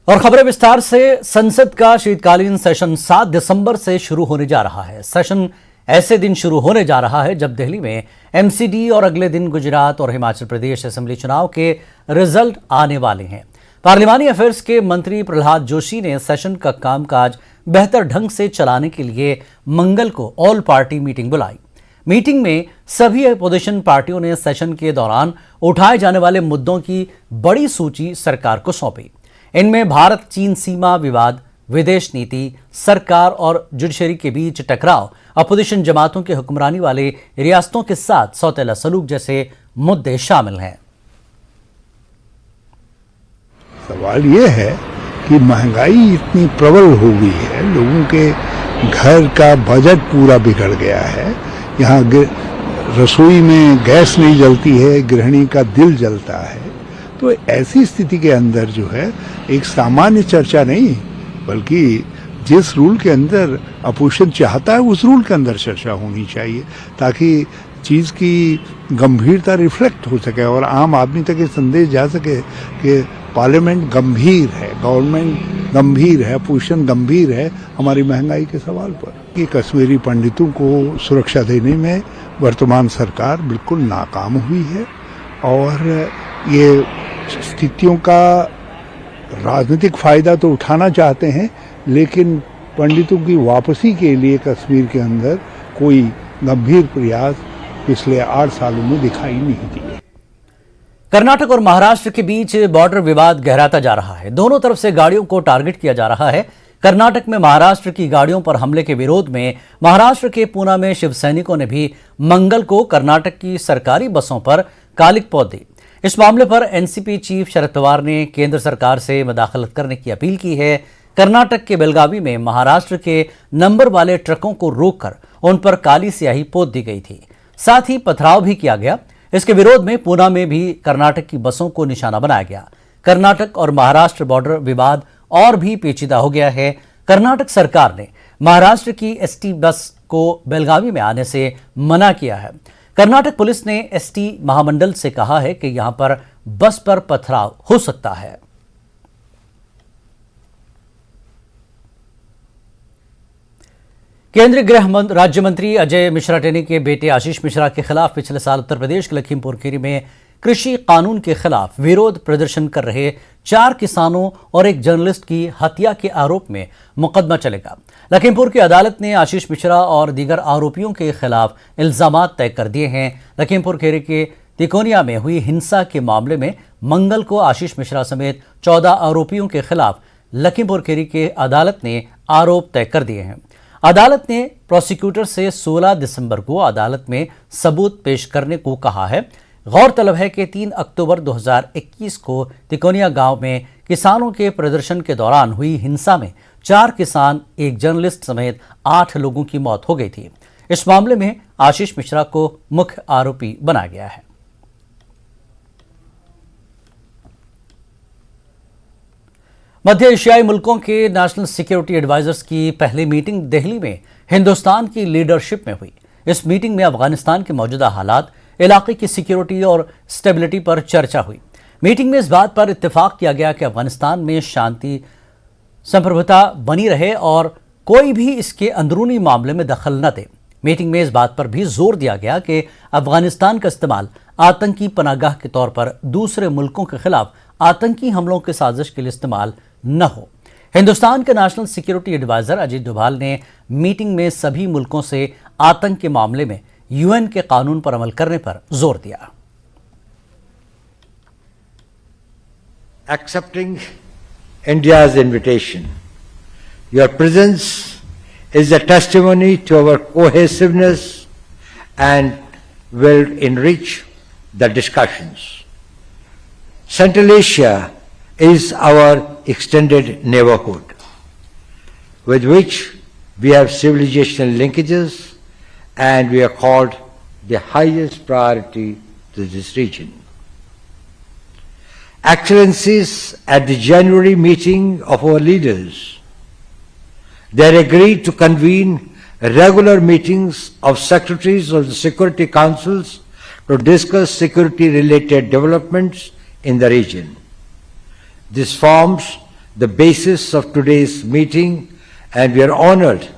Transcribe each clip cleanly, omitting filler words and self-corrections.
और खबरें विस्तार से। संसद का शीतकालीन सेशन 7 दिसंबर से शुरू होने जा रहा है। सेशन ऐसे दिन शुरू होने जा रहा है जब दिल्ली में एमसीडी और अगले दिन गुजरात और हिमाचल प्रदेश असेंबली चुनाव के रिजल्ट आने वाले हैं। पार्लिमानी अफेयर्स के मंत्री प्रहलाद जोशी ने सेशन का कामकाज बेहतर ढंग से चलाने के लिए मंगल को ऑल पार्टी मीटिंग बुलाई। मीटिंग में सभी अपोजिशन पार्टियों ने सेशन के दौरान उठाए जाने वाले मुद्दों की बड़ी सूची सरकार को सौंपी। इनमें भारत चीन सीमा विवाद, विदेश नीति, सरकार और जुडिशरी के बीच टकराव, अपोजिशन जमातों के हुक्मरानी वाले रियासतों के साथ सौतेला सलूक जैसे मुद्दे शामिल हैं। सवाल यह है कि महंगाई इतनी प्रबल हो गई है, लोगों के घर का बजट पूरा बिगड़ गया है। यहाँ रसोई में गैस नहीं जलती है, गृहिणी का दिल जलता है। तो ऐसी स्थिति के अंदर जो है एक सामान्य चर्चा नहीं, बल्कि जिस रूल के अंदर अपोजिशन चाहता है उस रूल के अंदर चर्चा होनी चाहिए, ताकि चीज की गंभीरता रिफ्लेक्ट हो सके और आम आदमी तक ये संदेश जा सके कि पार्लियामेंट गंभीर है, गवर्नमेंट गंभीर है, अपोजिशन गंभीर है हमारी महंगाई के सवाल पर। कि कश्मीरी पंडितों को सुरक्षा देने में वर्तमान सरकार बिल्कुल नाकाम हुई है और ये स्थितियों का राजनीतिक फायदा तो उठाना चाहते हैं, लेकिन पंडितों की वापसी के लिए कश्मीर के अंदर कोई गंभीर प्रयास पिछले 8 सालों में दिखाई नहीं दिए। कर्नाटक और महाराष्ट्र के बीच बॉर्डर विवाद गहराता जा रहा है। दोनों तरफ से गाड़ियों को टारगेट किया जा रहा है। कर्नाटक में महाराष्ट्र की गाड़ियों पर हमले के विरोध में महाराष्ट्र के पूना में शिव सैनिकों ने भी मंगल को कर्नाटक की सरकारी बसों पर कालिक पौध दी। इस मामले पर एनसीपी चीफ शरद पवार ने केंद्र सरकार से मदाखलत करने की अपील की है। कर्नाटक के बेलगावी में महाराष्ट्र के नंबर वाले ट्रकों को रोककर उन पर काली स्याही पोत दी गई थी। साथ ही पथराव भी किया गया। इसके विरोध में पूना में भी कर्नाटक की बसों को निशाना बनाया गया। कर्नाटक और महाराष्ट्र बॉर्डर विवाद और भी पेचीदा हो गया है। कर्नाटक सरकार ने महाराष्ट्र की एसटी बस को बेलगावी में आने से मना किया है। कर्नाटक पुलिस ने एसटी महामंडल से कहा है कि यहां पर बस पर पथराव हो सकता है। केंद्रीय गृह राज्य मंत्री अजय मिश्रा टेनी के बेटे आशीष मिश्रा के खिलाफ पिछले साल उत्तर प्रदेश के लखीमपुर खीरी में कृषि कानून के खिलाफ विरोध प्रदर्शन कर रहे 4 किसानों और एक जर्नलिस्ट की हत्या के आरोप में मुकदमा चलेगा। लखीमपुर की अदालत ने आशीष मिश्रा और दीगर आरोपियों के खिलाफ इल्जामात तय कर दिए हैं। लखीमपुर खीरी के तिकोनिया में हुई हिंसा के मामले में मंगल को आशीष मिश्रा समेत 14 आरोपियों के खिलाफ लखीमपुर खीरी के अदालत ने आरोप तय कर दिए हैं। अदालत ने प्रोसिक्यूटर से 16 दिसंबर को अदालत में सबूत पेश करने को कहा है। गौरतलब है कि 3 अक्टूबर 2021 को तिकोनिया गांव में किसानों के प्रदर्शन के दौरान हुई हिंसा में 4 किसान, एक जर्नलिस्ट समेत 8 लोगों की मौत हो गई थी। इस मामले में आशीष मिश्रा को मुख्य आरोपी बनाया गया है। मध्य एशियाई मुल्कों के नेशनल सिक्योरिटी एडवाइजर्स की पहली मीटिंग दिल्ली में हिंदुस्तान की लीडरशिप में हुई। इस मीटिंग में अफगानिस्तान के मौजूदा हालात, इलाके की सिक्योरिटी और स्टेबिलिटी पर चर्चा हुई। मीटिंग में इस बात पर इत्तेफाक किया गया कि अफगानिस्तान में शांति संप्रभुता बनी रहे और कोई भी इसके अंदरूनी मामले में दखल न दे। मीटिंग में इस बात पर भी जोर दिया गया कि अफगानिस्तान का इस्तेमाल आतंकी पनाहगाह के तौर पर दूसरे मुल्कों के खिलाफ आतंकी हमलों की साजिश के लिए इस्तेमाल न हो। हिंदुस्तान के national security adviser Ajit Doval ने मीटिंग में सभी मुल्कों से आतंक के मामले में यूएन के कानून पर अमल करने पर जोर दिया। Accepting India's invitation, your presence is a testimony to our cohesiveness and will enrich the discussions. Central Asia is our extended neighborhood, with which we have civilizational linkages, and we are called the highest priority to this region. Excellencies, at the January meeting of our leaders, they agreed to convene regular meetings of secretaries of the security councils to discuss security-related developments in the region. This forms the basis of today's meeting, and we are honored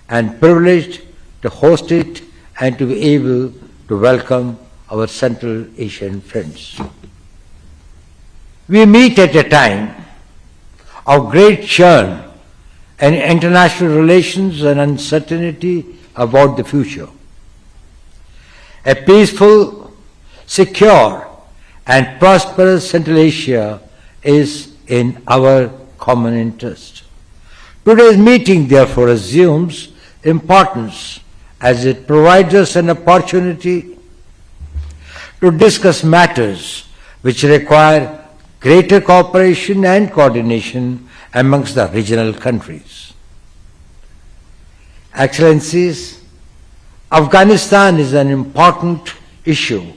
and privileged to host it and to be able to welcome our Central Asian friends. We meet at a time of great churn and international relations and uncertainty about the future. A peaceful, secure, and prosperous Central Asia is in our common interest. Today's meeting, therefore, assumes importance as it provides us an opportunity to discuss matters which require greater cooperation and coordination amongst the regional countries. Excellencies, Afghanistan is an important issue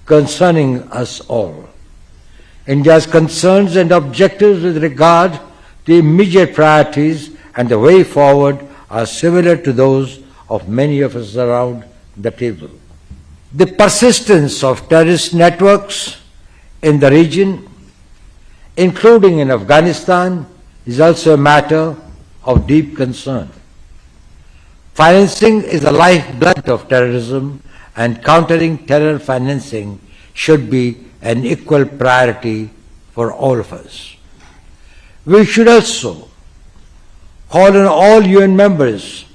concerning us all. India's concerns and objectives with regard to immediate priorities and the way forward are similar to those of many of us around the table. The persistence of terrorist networks in the region, including in Afghanistan, is also a matter of deep concern. Financing is the lifeblood of terrorism, and countering terror financing should be an equal priority for all of us. We should also call on all UN members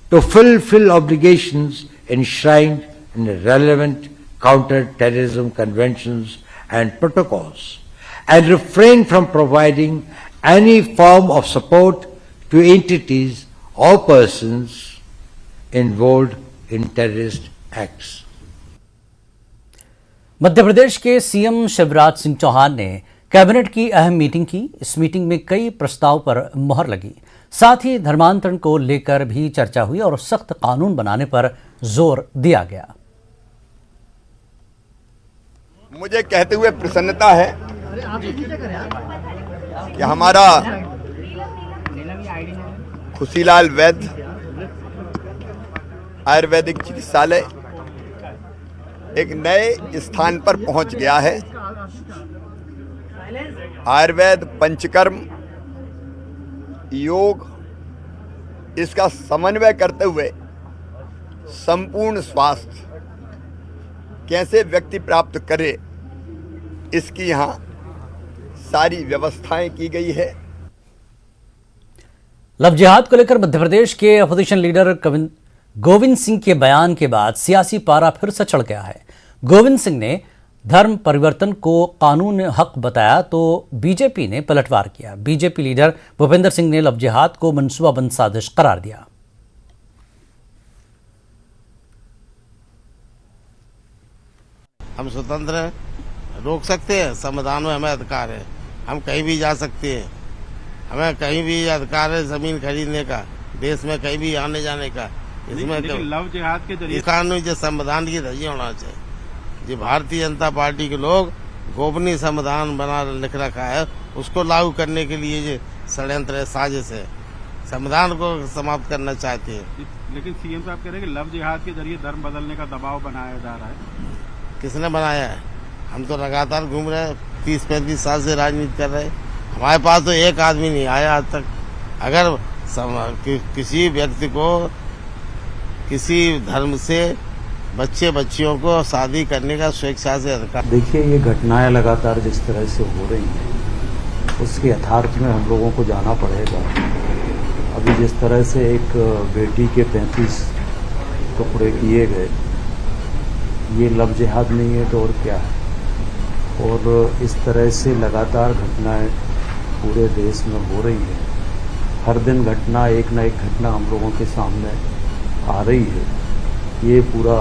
to fulfill obligations enshrined in the relevant counter-terrorism conventions and protocols, and refrain from providing any form of support to entities or persons involved in terrorist acts. Madhya Pradesh के CM Shivraj Singh Chauhan ने cabinet की अहम meeting की। इस meeting में कई प्रस्ताव पर मुहर लगी। साथ ही धर्मांतरण को लेकर भी चर्चा हुई और सख्त कानून बनाने पर जोर दिया गया। मुझे कहते हुए प्रसन्नता है कि हमारा खुशीलाल वैद्य आयुर्वेदिक चिकित्सालय एक नए स्थान पर पहुंच गया है। आयुर्वेद, पंचकर्म, योग, इसका समन्वय करते हुए संपूर्ण स्वास्थ्य कैसे व्यक्ति प्राप्त करे, इसकी यहाँ सारी व्यवस्थाएं की गई है। लव जिहाद को लेकर मध्य प्रदेश के अपोजिशन लीडर गोविंद सिंह के बयान के बाद सियासी पारा फिर से चढ़ गया है। गोविंद सिंह ने धर्म परिवर्तन को कानून हक बताया तो बीजेपी ने पलटवार किया। बीजेपी लीडर भूपेंद्र सिंह ने लव जिहाद को मंसूबाबंद साजिश करार दिया। हम स्वतंत्र हैं, रोक सकते हैं, संविधान में हमें अधिकार है, हम कहीं भी जा सकते हैं, हमें कहीं भी अधिकार है जमीन खरीदने का, देश में कहीं भी आने जाने का। इसमें लव जिहाद के जरिए कानून जो संविधान की धज्जियां होना चाहिए। जो भारतीय जनता पार्टी के लोग गोपनीय संविधान बना लिख रखा है, उसको लागू करने के लिए ये षड्यंत्र है, साजिश है, संविधान को समाप्त करना चाहते हैं। लेकिन सीएम साहब कह रहे हैं कि लव जिहाद के जरिए धर्म बदलने का दबाव बनाया जा रहा है। किसने बनाया है? हम तो लगातार घूम रहे हैं, 30-35 साल से राजनीति कर रहे हैं। हमारे पास तो एक आदमी नहीं आया आज तक। अगर किसी व्यक्ति को किसी धर्म से बच्चे बच्चियों को शादी करने का स्वेच्छा से अधिकार। देखिए, ये घटनाएं लगातार जिस तरह से हो रही हैं उसके यथार्थ में हम लोगों को जाना पड़ेगा। अभी जिस तरह से एक बेटी के 35 टुकड़े किए गए, ये लव जिहाद नहीं है तो और क्या है। और इस तरह से लगातार घटनाएं पूरे देश में हो रही है। हर दिन घटना, एक न एक घटना हम लोगों के सामने आ रही है। ये पूरा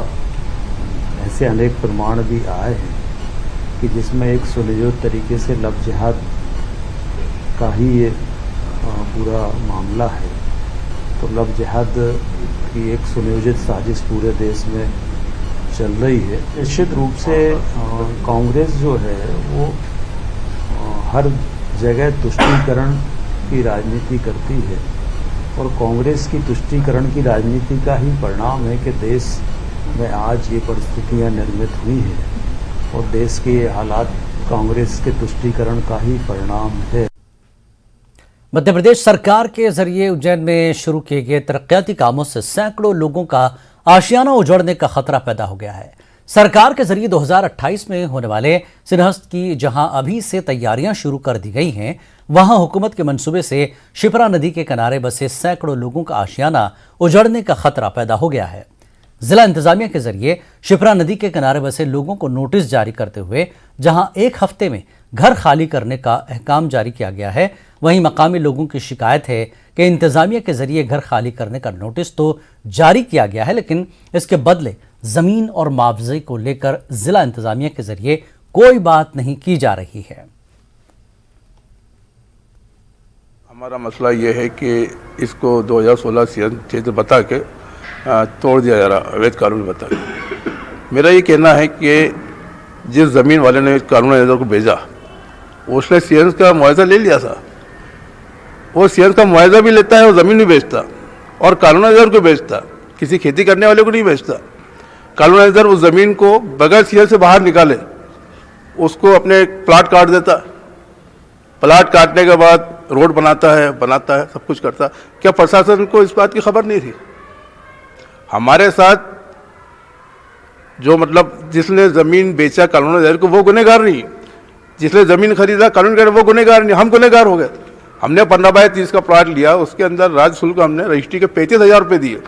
ऐसे अनेक प्रमाण भी आए हैं कि जिसमें एक सुनियोजित तरीके से लव जिहाद का ही ये पूरा मामला है। तो लव जिहाद की एक सुनियोजित साजिश पूरे देश में चल रही है। निश्चित रूप से कांग्रेस जो है वो हर जगह तुष्टीकरण की राजनीति करती है और कांग्रेस की तुष्टीकरण की राजनीति का ही परिणाम है कि देश में आज ये परिस्थितियां निर्मित हुई हैं और देश के ये हालात कांग्रेस के तुष्टीकरण का ही परिणाम है। मध्य प्रदेश सरकार के जरिए उज्जैन में शुरू किए गए तरक्याती कामों से सैकड़ों लोगों का आशियाना उजड़ने का खतरा पैदा हो गया है। सरकार के जरिए 2028 में होने वाले सिरहस्त की जहां अभी से तैयारियां शुरू कर दी गई हैं, वहां हुकूमत के मंसूबे से शिप्रा नदी के किनारे बसे सैकड़ों लोगों का आशियाना उजड़ने का खतरा पैदा हो गया है। जिला इंतजामिया के जरिए शिप्रा नदी के किनारे बसे लोगों को नोटिस जारी करते हुए जहां एक हफ्ते में घर खाली करने का अहकाम जारी किया गया है, वहीं मकामी लोगों की शिकायत है कि इंतजामिया के जरिए घर खाली करने का नोटिस तो जारी किया गया है, लेकिन इसके बदले जमीन और मुआवजे को लेकर जिला इंतजामिया के जरिए कोई बात नहीं की जा रही है। हमारा मसला ये है कि इसको 2016 सीएम क्षेत्र बता के तोड़ दिया जा रहा, अवैध कानून बता के। मेरा ये कहना है कि जिस ज़मीन वाले ने कानून नज़र को भेजा, उसने सीएम का मुआवजा ले लिया था। वो सीएम का मुआवजा भी लेता है और ज़मीन भी बेचता और कानून नज़र को बेचता, किसी खेती करने वाले को नहीं बेचता। कानून नज़र उस ज़मीन को बगैर सीएम से बाहर निकाले उसको अपने प्लाट काट देता। प्लाट काटने के बाद रोड बनाता है, सब कुछ करता। क्या प्रशासन को इस बात की खबर नहीं थी? हमारे साथ जो मतलब जिसने ज़मीन बेचा कानून नज़र को वो गुनहगार नहीं, जिसने ज़मीन खरीदा कानून कर वो गुनहगार नहीं, हम गुनहगार हो गए। हमने 15/30 का प्लाट लिया, उसके अंदर राजशुल्क हमने रजिस्ट्री के 35,000 रुपये दिए।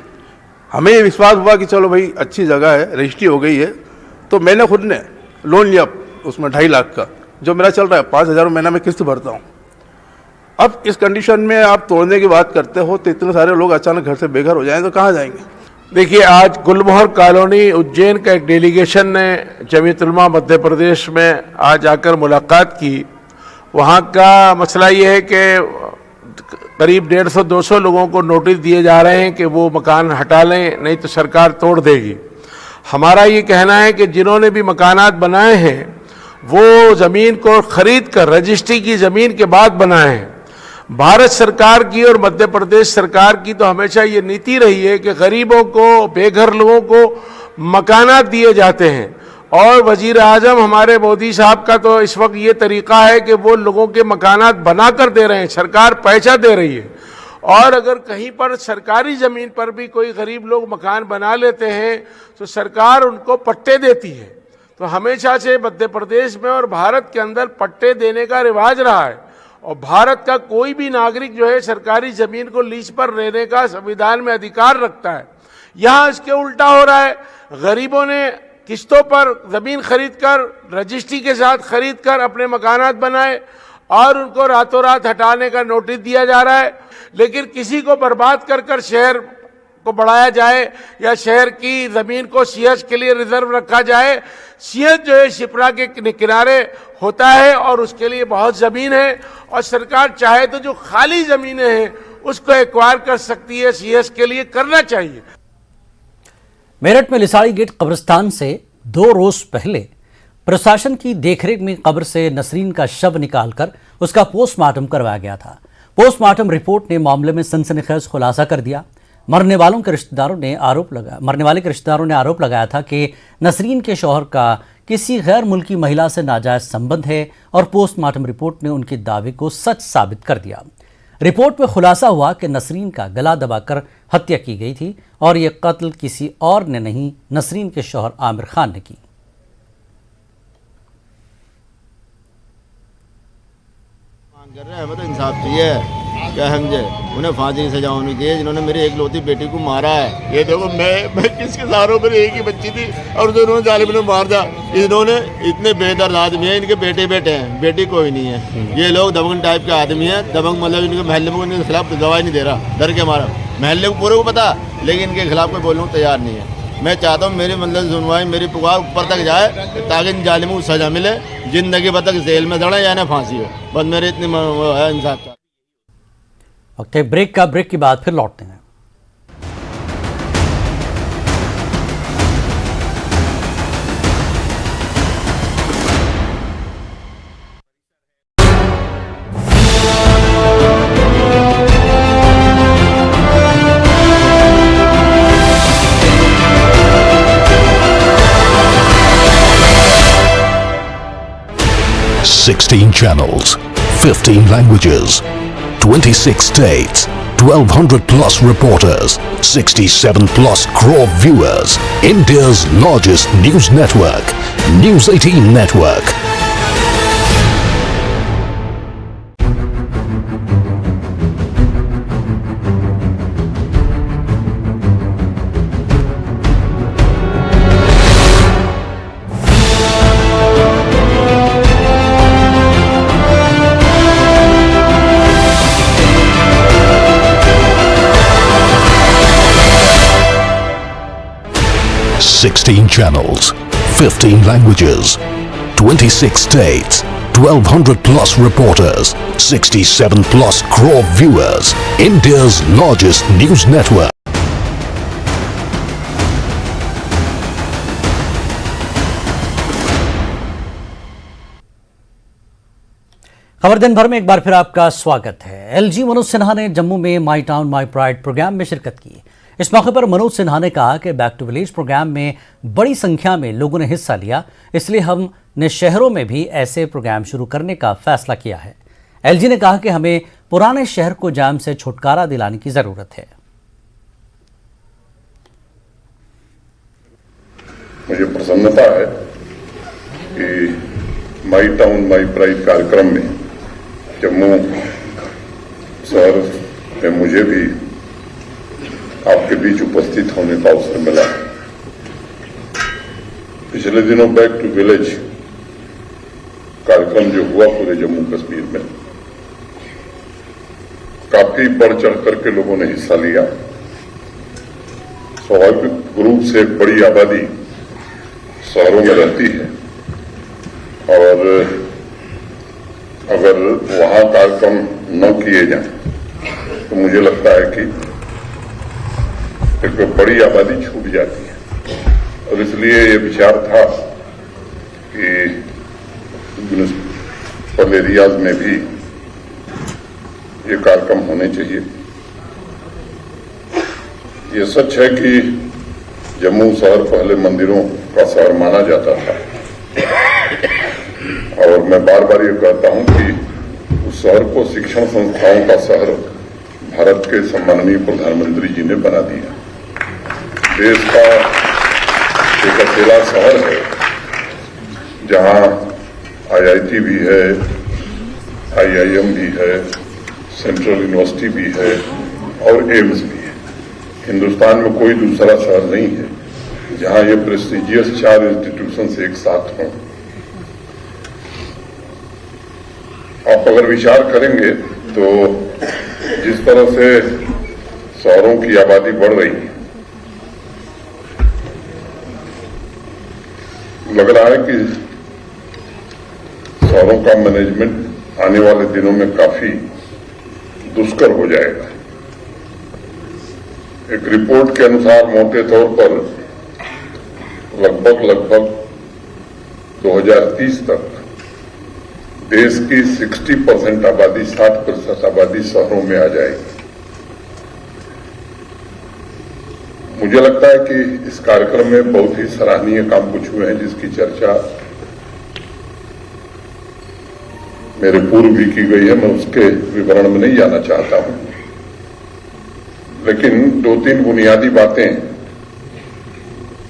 हमें ये विश्वास हुआ कि चलो भाई अच्छी जगह है, रजिस्ट्री हो गई है, तो मैंने खुद ने लोन लिया उसमें 2.5 लाख का, जो मेरा चल रहा है 5,000 महीना में किस्त भरता हूँ। अब इस कंडीशन में आप तोड़ने की बात करते हो तो इतने सारे लोग अचानक घर से बेघर हो जाएं तो कहाँ जाएंगे? देखिए, आज गुलमोहर कॉलोनी उज्जैन का एक डेलीगेशन ने जमीयत उलमा मध्य प्रदेश में आज आकर मुलाकात की। वहाँ का मसला ये है कि करीब 150-200 लोगों को नोटिस दिए जा रहे हैं कि वो मकान हटा लें, नहीं तो सरकार तोड़ देगी। हमारा ये कहना है कि जिन्होंने भी मकानात बनाए हैं वो ज़मीन को खरीद कर रजिस्ट्री की ज़मीन के बाद बनाए हैं। भारत सरकार की और मध्य प्रदेश सरकार की तो हमेशा ये नीति रही है कि गरीबों को, बेघर लोगों को मकानात दिए जाते हैं, और वजीर आजम हमारे मोदी साहब का तो इस वक्त ये तरीका है कि वो लोगों के मकानात बना कर दे रहे हैं, सरकार पैसा दे रही है। और अगर कहीं पर सरकारी ज़मीन पर भी कोई गरीब लोग मकान बना लेते हैं तो सरकार उनको पट्टे देती है। तो हमेशा से मध्य प्रदेश में और भारत के अंदर पट्टे देने का रिवाज रहा है, और भारत का कोई भी नागरिक जो है सरकारी ज़मीन को लीज पर लेने का संविधान में अधिकार रखता है। यहाँ इसके उल्टा हो रहा है, गरीबों ने किस्तों पर ज़मीन खरीदकर रजिस्ट्री के साथ खरीदकर अपने मकानात बनाए और उनको रातों रात हटाने का नोटिस दिया जा रहा है। लेकिन किसी को बर्बाद कर शहर को बढ़ाया जाए या शहर की ज़मीन को सीएच के लिए रिजर्व रखा जाए। सीएच जो है शिप्रा के किनारे होता है और उसके लिए बहुत ज़मीन है, और सरकार चाहे तो जो खाली ज़मीनें हैं उसको एक्वायर कर सकती है, सीएच के लिए करना चाहिए। मेरठ में लिसाड़ी गेट कब्रिस्तान से 2 रोज पहले प्रशासन की देखरेख में कब्र से नसरीन का शव निकालकर उसका पोस्टमार्टम करवाया गया था। पोस्टमार्टम रिपोर्ट ने मामले में सनसनीखेज खुलासा कर दिया। मरने वाले के रिश्तेदारों ने आरोप लगाया था कि नसरीन के शौहर का किसी गैर मुल्की महिला से नाजायज संबंध है, और पोस्टमार्टम रिपोर्ट ने उनके दावे को सच साबित कर दिया। रिपोर्ट में खुलासा हुआ कि नसरीन का गला दबाकर हत्या की गई थी और यह कत्ल किसी और ने नहीं, नसरीन के शौहर आमिर खान ने की। कर रहे हैं, मतलब इंसाफ चाहिए, क्या समझे, उन्हें फांसी की सजा होनी चाहिए जिन्होंने मेरी एकलौती बेटी को मारा है। ये देखो मैं किसके सहारों पर, एक ही बच्ची थी और जो इन्होंने जालिम ने मार दिया। इन्होंने इतने बेदर्द आदमी है, इनके बेटे हैं, बेटी कोई नहीं है। ये लोग दबंग टाइप के आदमी है, दबंग मतलब इनके महल्ले में इनके खिलाफ गवाही नहीं दे रहा, डर के मारा। महल्ले को पूरे को पता, लेकिन इनके खिलाफ कोई बोलने को तैयार नहीं है। मैं चाहता हूँ मेरी मतलब सुनवाई, मेरी पुकार ऊपर तक जाए ताकि इन जालिमों को सजा मिले, जिंदगी भर तक जेल में दड़े या ना फांसी हो। बस मेरे इतनी है इंसाफ का। ओके, ब्रेक के बाद फिर लौटते हैं। Sixteen channels, 15 languages. 26 states, 1200 plus reporters, 67 plus crore viewers. India's largest news network, News 18 Network. Sixteen channels, 15 languages, 26 states, 1200 plus reporters, 67 plus crore viewers. India's largest news network. खबर दिन भर में एक बार फिर आपका स्वागत है। एलजी मनोज सिन्हा ने जम्मू में my town my pride programme में शिरकत की। इस मौके पर मनोज सिन्हा ने कहा कि बैक टू विलेज प्रोग्राम में बड़ी संख्या में लोगों ने हिस्सा लिया, इसलिए हमने शहरों में भी ऐसे प्रोग्राम शुरू करने का फैसला किया है। एलजी ने कहा कि हमें पुराने शहर को जाम से छुटकारा दिलाने की जरूरत है। मुझे प्रसन्नता है कि माई टाउन माई प्राइड कार्यक्रम में जम्मू शहर में मुझे भी आपके बीच उपस्थित होने का अवसर मिला। पिछले दिनों बैक टू विलेज कार्यक्रम जो हुआ पूरे जम्मू कश्मीर में, काफी बढ़ चढ़ करके लोगों ने हिस्सा लिया। स्वाभाविक रूप से एक बड़ी आबादी शहरों में रहती है और अगर वहां कार्यक्रम न किए जाएं तो मुझे लगता है कि एक बड़ी आबादी छूट जाती है और इसलिए ये विचार था कि म्युनिसिपल एरियाज में भी ये कार्यक्रम होने चाहिए। ये सच है कि जम्मू शहर पहले मंदिरों का शहर माना जाता था और मैं बार बार ये कहता हूं कि उस शहर को शिक्षण संस्थाओं का शहर भारत के सम्माननीय प्रधानमंत्री जी ने बना दिया। देश का एक अकेला शहर है जहां आईआईटी भी है, आईआईएम भी है, सेंट्रल यूनिवर्सिटी भी है और एम्स भी है। हिंदुस्तान में कोई दूसरा शहर नहीं है जहां ये प्रेस्टिजियस 4 इंस्टीट्यूशंस एक साथ हों। आप अगर विचार करेंगे तो जिस तरह से शहरों की आबादी बढ़ रही है, लग रहा है कि शहरों का मैनेजमेंट आने वाले दिनों में काफी दुष्कर हो जाएगा। एक रिपोर्ट के अनुसार मोटे तौर पर लगभग 2030 तक देश की 60% आबादी, 60% आबादी शहरों में आ जाएगी। मुझे लगता है कि इस कार्यक्रम में बहुत ही सराहनीय काम कुछ हुए हैं जिसकी चर्चा मेरे पूर्व भी की गई है। मैं उसके विवरण में नहीं जाना चाहता हूं, लेकिन 2-3 बुनियादी बातें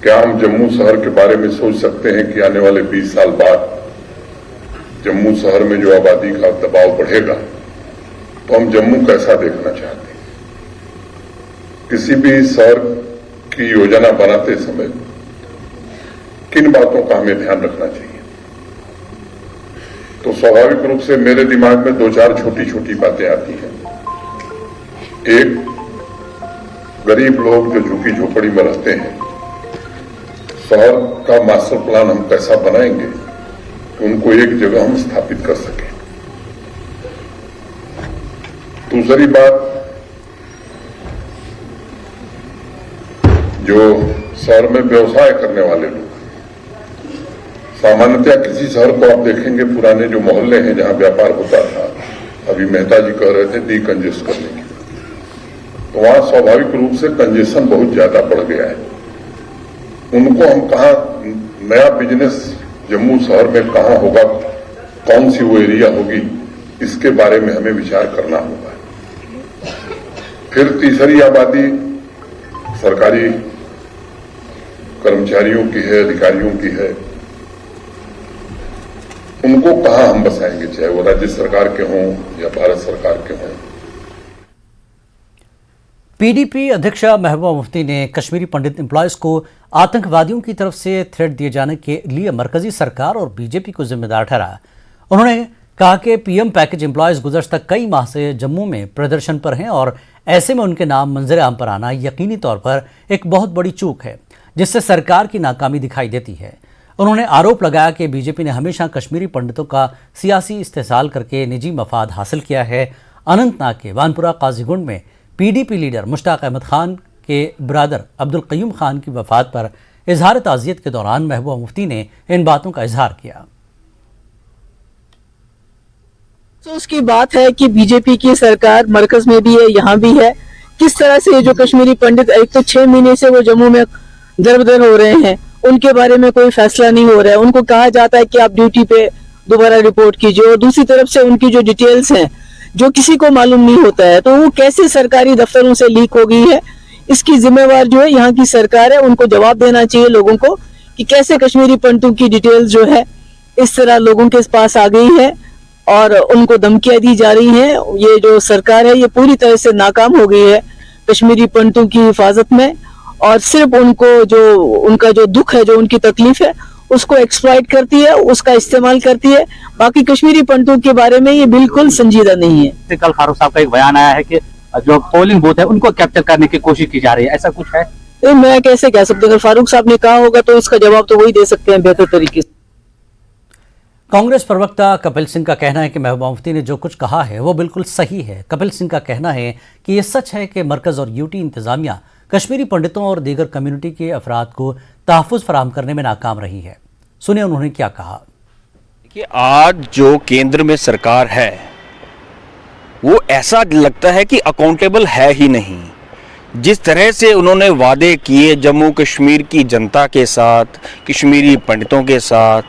क्या हम जम्मू शहर के बारे में सोच सकते हैं कि आने वाले 20 साल बाद जम्मू शहर में जो आबादी का दबाव बढ़ेगा तो हम जम्मू कैसा देखना चाहते हैं। किसी भी शहर की योजना बनाते समय किन बातों का हमें ध्यान रखना चाहिए। तो स्वाभाविक रूप से मेरे दिमाग में 2-4 छोटी-छोटी बातें आती हैं। एक, गरीब लोग जो झुग्गी झोपड़ी में रहते हैं, शहर का मास्टर प्लान हम कैसा बनाएंगे कि उनको एक जगह हम स्थापित कर सकें। दूसरी बात, जो शहर में व्यवसाय करने वाले लोग, सामान्यतया किसी शहर को आप देखेंगे, पुराने जो मोहल्ले हैं जहां व्यापार होता था, अभी मेहता जी कह रहे थे डीकंजेस्ट करने की, तो वहां स्वाभाविक रूप से कंजेशन बहुत ज्यादा बढ़ गया है। उनको हम कहां नया बिजनेस जम्मू शहर में कहां होगा, कौन सी वो एरिया होगी, इसके बारे में हमें विचार करना होगा। फिर तीसरी आबादी सरकारी कर्मचारियों की है, अधिकारियों की है। उनको कहां हम बसाएंगे, चाहे वो राज्य सरकार के हों या भारत सरकार के हों। पीडीपी अध्यक्षा महबूबा मुफ्ती ने कश्मीरी पंडित एम्प्लॉयज को आतंकवादियों की तरफ से थ्रेट दिए जाने के लिए मरकजी सरकार और बीजेपी को जिम्मेदार ठहराया। उन्होंने कहा कि पीएम पैकेज एम्प्लॉयज गुज़श्ता कई माह से जम्मू में प्रदर्शन पर हैं और ऐसे में उनके नाम मंजर आम पर आना यकीनी तौर पर एक बहुत बड़ी चूक है, जिससे सरकार की नाकामी दिखाई देती है। उन्होंने आरोप लगाया कि बीजेपी ने हमेशा कश्मीरी पंडितों का सियासी इस्तेसाल करके निजी मफाद हासिल किया है। अनंतनाग के वानपुरा काजीगुंड में पीडीपी लीडर मुश्ताक अहमद खान के ब्रादर अब्दुल कयूम खान की वफात पर इजहार ताज़ियत के दौरान महबूबा मुफ्ती ने इन बातों का इजहार किया। तो उसकी बात है कि बीजेपी की सरकार मरकज में भी है, यहाँ भी है। किस तरह से जो कश्मीरी पंडित एक तो 6 महीने से वो जम्मू में दर-बदर हो रहे हैं, उनके बारे में कोई फैसला नहीं हो रहा है। उनको कहा जाता है कि आप ड्यूटी पे दोबारा रिपोर्ट कीजिए, और दूसरी तरफ से उनकी जो डिटेल्स हैं जो किसी को मालूम नहीं होता है, तो वो कैसे सरकारी दफ्तरों से लीक हो गई है, इसकी जिम्मेवार जो है यहाँ की सरकार है। उनको जवाब देना चाहिए लोगों को कि कैसे कश्मीरी पंडितों की डिटेल्स जो है इस तरह लोगों के पास आ गई है और उनको धमकियां दी जा रही हैं। ये जो सरकार है ये पूरी तरह से नाकाम हो गई है कश्मीरी पंडितों की हिफाजत में, और सिर्फ उनको जो उनका जो दुख है, जो उनकी तकलीफ है, उसको एक्सप्लॉइट करती है, उसका इस्तेमाल करती है। बाकी कश्मीरी पंडितों के बारे में ये बिल्कुल संजीदा नहीं है। कल फारूक साहब का एक बयान आया है कि जो पोलिंग बूथ है उनको कैप्चर करने की कोशिश की जा रही है, ऐसा कुछ है? तो मैं कैसे कह सकता हूँ? अगर फारूक साहब ने कहा होगा तो इसका जवाब तो वही दे सकते हैं बेहतर तरीके से। कांग्रेस प्रवक्ता कपिल सिंह का कहना है कि महबूबा मुफ्ती ने जो कुछ कहा है वो बिल्कुल सही है। कपिल सिंह का कहना है कि ये सच है कि मरकज और यूटी इंतजामिया कश्मीरी पंडितों और दीगर कम्युनिटी के अफराद को तहफ़्फ़ुज़ फराहम करने में नाकाम रही है। सुनिए उन्होंने क्या कहा। कि आज जो केंद्र में सरकार है वो ऐसा लगता है कि अकाउंटेबल है ही नहीं। जिस तरह से उन्होंने वादे किए जम्मू कश्मीर की जनता के साथ, कश्मीरी पंडितों के साथ,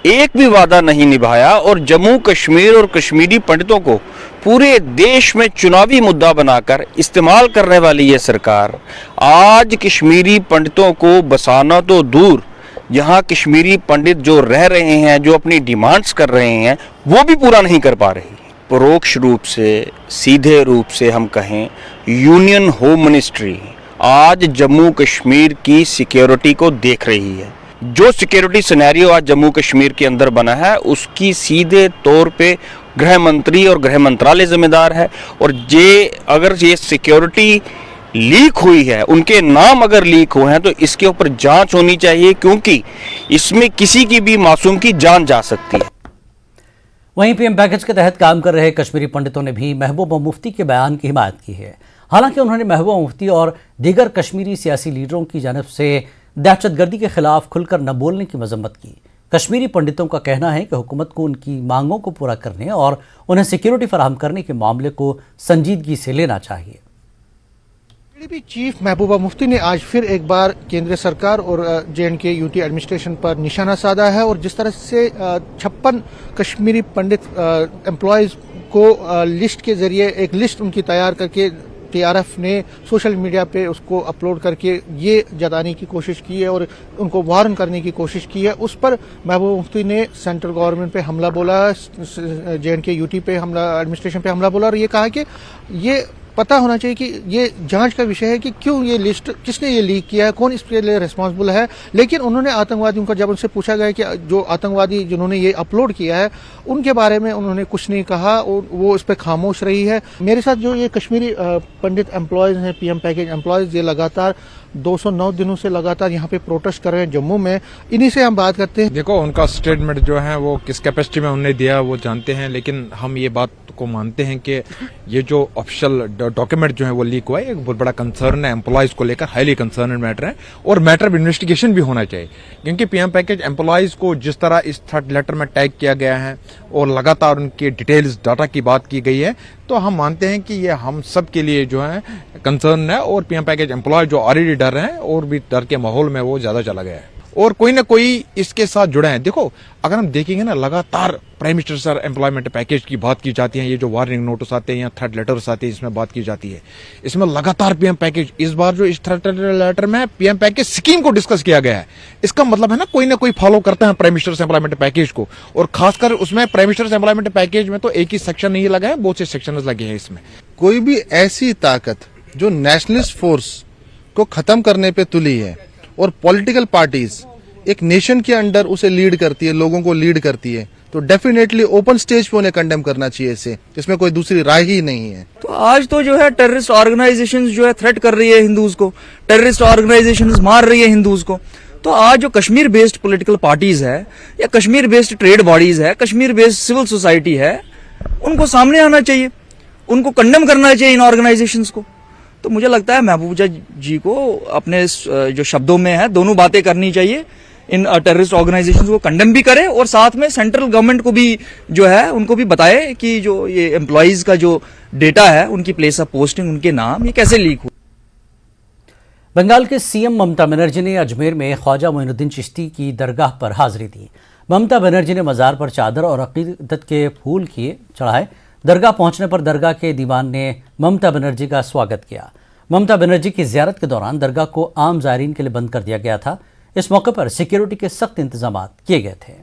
एक भी वादा नहीं निभाया, और जम्मू कश्मीर और कश्मीरी पंडितों को पूरे देश में चुनावी मुद्दा बनाकर इस्तेमाल करने वाली ये सरकार आज कश्मीरी पंडितों को बसाना तो दूर, यहाँ कश्मीरी पंडित जो रह रहे हैं, जो अपनी डिमांड्स कर रहे हैं, वो भी पूरा नहीं कर पा रही। परोक्ष रूप से, सीधे रूप से हम कहें, यूनियन होम मिनिस्ट्री आज जम्मू कश्मीर की सिक्योरिटी को देख रही है। जो सिक्योरिटी सिनेरियो आज जम्मू कश्मीर के अंदर बना है उसकी सीधे तौर पे गृह मंत्री और गृह मंत्रालय जिम्मेदार है। और अगर ये सिक्योरिटी लीक हुई है, उनके नाम अगर लीक हुए हैं, तो इसके ऊपर जांच होनी चाहिए, क्योंकि इसमें किसी की भी मासूम की जान जा सकती है। वहीं पीएम पैकेज के तहत काम कर रहे कश्मीरी पंडितों ने भी महबूबा मुफ्ती के बयान की हिमायत की है। हालांकि उन्होंने महबूबा मुफ्ती और दीगर कश्मीरी सियासी लीडरों की जानिब से दहशतगर्दी के खिलाफ खुलकर न बोलने की मजम्मत की। कश्मीरी पंडितों का कहना है कि हुकूमत को उनकी मांगों को पूरा करने और उन्हें सिक्योरिटी फराहम करने के मामले को संजीदगी से लेना चाहिए। पीडीपी चीफ महबूबा मुफ्ती ने आज फिर एक बार केंद्र सरकार और जे&के यूटी एडमिनिस्ट्रेशन पर निशाना साधा है, और जिस तरह से 56 कश्मीरी पंडित एम्प्लॉयज को लिस्ट के जरिए एक लिस्ट उनकी तैयार करके टीआरएफ ने सोशल मीडिया पे उसको अपलोड करके ये जताने की कोशिश की है और उनको वार्न करने की कोशिश की है, उस पर महबूबा मुफ्ती ने सेंट्रल गवर्नमेंट पे हमला बोला, जे&के यूटी पे हमला, एडमिनिस्ट्रेशन पे हमला बोला, और ये कहा कि ये पता होना चाहिए कि ये जांच का विषय है कि क्यों ये लिस्ट, किसने ये लीक किया है, कौन इसके लिए रिस्पॉन्सिबल है। लेकिन उन्होंने आतंकवादियों को, जब उनसे पूछा गया कि जो आतंकवादी जिन्होंने ये अपलोड किया है उनके बारे में उन्होंने कुछ नहीं कहा और वो इस पर खामोश रही है। मेरे साथ जो ये कश्मीरी पंडित एम्प्लॉयज हैं, पीएम पैकेज एम्प्लॉयज, ये लगातार 209 दिनों से लगातार यहाँ पे प्रोटेस्ट कर रहे हैं जम्मू में। इन्हीं से हम बात करते हैं। देखो, उनका स्टेटमेंट जो है वो किस कैपेसिटी में उन्होंने दिया वो जानते हैं, लेकिन हम ये बात को मानते हैं कि ये जो ऑफिशियल डॉक्यूमेंट जो है वो लीक हुआ है, एक बहुत बड़ा कंसर्न है एम्प्लॉयज को लेकर, हाईली कंसर्न मैटर है, और मैटर ऑफ इन्वेस्टिगेशन भी होना चाहिए, क्योंकि पीएम पैकेज एम्प्लॉयज को जिस तरह इस थर्ड लेटर में टैग किया गया है और लगातार उनके डिटेल्स डाटा की बात की गई है, तो हम मानते हैं कि ये हम सब के लिए जो है कंसर्न है, और पीएम पैकेज एम्प्लॉय जो ऑलरेडी डर रहे हैं और भी डर के माहौल में वो ज्यादा चला गया है। और कोई ना कोई इसके साथ जुड़े हैं। देखो अगर हम देखेंगे ना, लगातार prime minister sir employment package की बात की जाती है, ये जो वार्निंग नोटिस आते हैं या थ्रेट लेटर्स आते हैं इसमें बात की जाती है। इसमें लगातार पीएम पैकेज, इस बार जो इस थ्रेट लेटर में पीएम पैकेज स्कीम को डिस्कस किया गया है, इसका मतलब है ना कोई फॉलो करते हैं प्राइम मिनिस्टर एम्प्लॉयमेंट पैकेज को। और खासकर उसमें प्राइम मिनिस्टर एम्प्लॉयमेंट पैकेज में तो एक ही सेक्शन नहीं लगा है, बहुत से सेक्शन लगे हैं इसमें। कोई भी ऐसी ताकत जो नेशनलिस्ट फोर्स को खत्म करने पे तुली है और पॉलिटिकल पार्टीज एक नेशन के अंडर उसे लीड करती है, लोगों को लीड करती है, तो डेफिनेटली ओपन स्टेज पे उन्हें कंडेम करना चाहिए। इसमें कोई दूसरी राय ही नहीं है। तो आज तो जो है टेररिस्ट ऑर्गेनाइजेशंस जो है थ्रेट कर रही है हिंदूज को, टेररिस्ट ऑर्गेनाइजेशंस मार रही है हिंदूज को। तो आज जो कश्मीर बेस्ड पॉलिटिकल पार्टीज है या कश्मीर बेस्ड ट्रेड बॉडीज है, कश्मीर बेस्ड सिविल सोसाइटी है, उनको सामने आना चाहिए, उनको कंडेम करना चाहिए इन ऑर्गेनाइजेशंस को। तो मुझे लगता है महबूबा जी को अपने जो शब्दों में है दोनों बातें करनी चाहिए, इन टेररिस्ट ऑर्गेनाइजेशंस को कंडेम भी करे और साथ में सेंट्रल गवर्नमेंट को भी जो है उनको भी बताए कि जो ये एम्प्लॉइज का जो डेटा है, उनकी प्लेस ऑफ पोस्टिंग, उनके नाम, ये कैसे लीक हुआ। बंगाल के सीएम ममता बनर्जी ने अजमेर में ख्वाजा मोइनुद्दीन चिश्ती की दरगाह पर हाजिरी दी। ममता बनर्जी ने मज़ार पर चादर और अकीदत के फूल किए चढ़ाए। दरगाह पहुंचने पर दरगाह के दीवान ने ममता बनर्जी का स्वागत किया। ममता बनर्जी की जियारत के दौरान दरगाह को आम ज़ायरीन के लिए बंद कर दिया गया था। इस मौके पर सिक्योरिटी के सख्त इंतजाम किए गए थे।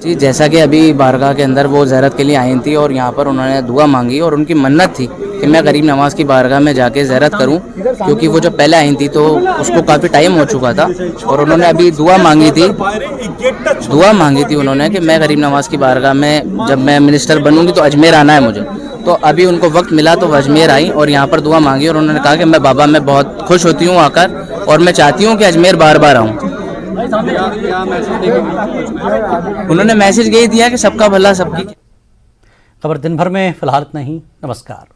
जी, जैसा कि अभी बारगाह के अंदर वो ज़ियारत के लिए आई थी और यहाँ पर उन्होंने दुआ मांगी और उनकी मन्नत थी कि मैं गरीब नवाज की बारगाह में जाके ज़ियारत करूँ, क्योंकि वो जब पहले आई थी तो उसको काफ़ी टाइम हो चुका था और उन्होंने अभी दुआ मांगी थी उन्होंने कि मैं गरीब नवाज की बारगाह में जब मैं मिनिस्टर बनूंगी तो अजमेर आना है मुझे। तो अभी उनको वक्त मिला तो वो अजमेर आई और यहाँ पर दुआ मांगी और उन्होंने कहा कि मैं बाबा मैं बहुत खुश होती हूँ आकर और मैं चाहती हूँ कि अजमेर बार बार आऊँ। उन्होंने मैसेज यही दिया कि सबका भला सबकी। खबर दिन भर में फिलहाल इतना ही। नमस्कार।